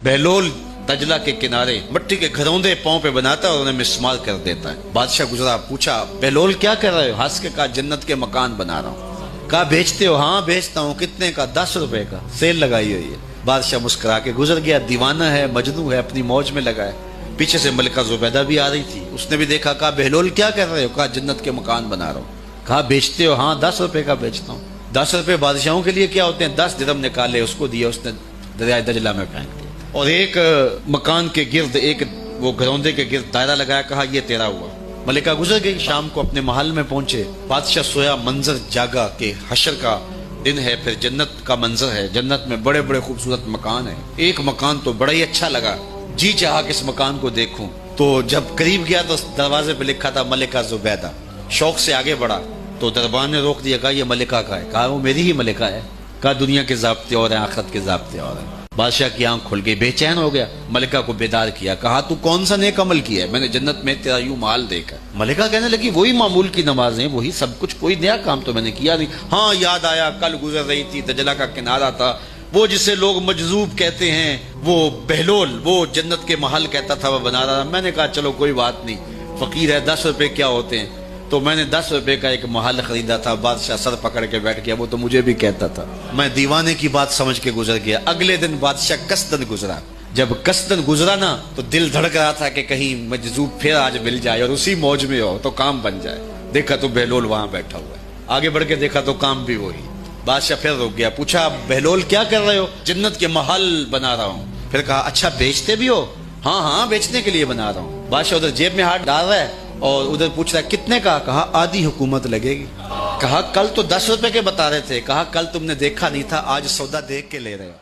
बहलोल दजला के किनारे मट्टी के घरौंदे पांव पे बनाता है और उन्हें मिस्मार कर देता है। बादशाह गुजरा, पूछा बहलोल क्या कर रहे हो? हंस के कहा जन्नत के मकान बना रहा हूँ। कहा बेचते हो? हाँ बेचता हूँ। कितने का? 10 रुपए का, सेल लगाई हुई है। बादशाह मुस्कुरा के गुजर गया। दीवाना है, मजनू है, अपनी मौज में लगा है। पीछे से मलिका जुबैदा भी आ रही थी, उसने भी देखा। कहा बहलोल क्या कर रहे हो? कहा जन्नत के मकान बना रहा हूँ। कहा बेचते हो? हाँ 10 रुपए का बेचता हूँ। 10 रुपए बादशाहों के लिए क्या होते हैं? 10 दिरहम निकाले, उसको दिया, उसने दरिया दजला में फेंक दिया। और एक मकान के गिर्द, एक वो घरौंदे के गिर्द दायरा लगाया, कहा ये तेरा हुआ। मलिका गुजर गई। शाम को अपने महल में पहुंचे, बादशाह सोया, मंजर जागा कि हशर का दिन है, फिर जन्नत का मंजर है। जन्नत में बड़े बड़े खूबसूरत मकान है। एक मकान तो बड़ा ही अच्छा लगा, जी चाहा कि इस मकान को देखूं। तो जब करीब गया तो दरवाजे पे लिखा था मलिका जुबैदा। शौक से आगे बढ़ा तो दरबार ने रोक दिया। कहा ये मलिका का है। कहा वो मेरी ही मलिका है। कहा दुनिया के ज़ाब्ते और हैं, आखिरत के ज़ाब्ते और हैं। बादशाह की आंख खुल गई, बेचैन हो गया। मलिका को बेदार किया। कहा तू कौन सा नेक अमल किया है? मैंने जन्नत में तेरा यूं माल देखा। मलिका कहने लगी वही मामूल की नमाजें, वही सब कुछ, कोई नया काम तो मैंने किया नहीं। हाँ याद आया, कल गुजर रही थी, दजला का किनारा था, वो जिसे लोग मजजूब कहते हैं, वो बहलोल, वो जन्नत के महल कहता था, वो बना रहा था। मैंने कहा चलो कोई बात नहीं, फकीर है, 10 रुपए क्या होते हैं। तो मैंने 10 रुपए का एक महल खरीदा था। बादशाह सर पकड़ के बैठ गया, वो तो मुझे भी कहता था। मैं दीवाने की बात समझ के गुजर गया। अगले दिन बादशाह कसदन गुजरा। जब कसदन गुजरा ना तो दिल धड़क रहा था कि कहीं मजजूब फिर आज मिल जाए और उसी मौज में हो तो काम बन जाए। देखा तो बहलोल वहां बैठा हुआ है। आगे बढ़ के देखा तो काम भी वही। बादशाह फिर रुक गया, पूछा बहलोल क्या कर रहे हो? जन्नत के महल बना रहा हूँ। फिर कहा अच्छा बेचते भी हो? हाँ हाँ बेचने के लिए बना रहा हूँ। बादशाह उधर जेब में हाथ डाल रहा है और उधर पूछ रहा है कितने का? कहा आधी हुकूमत लगेगी। कहा कल तो 10 रुपए के बता रहे थे। कहा कल तुमने देखा नहीं था, आज सौदा देख के ले रहे हो।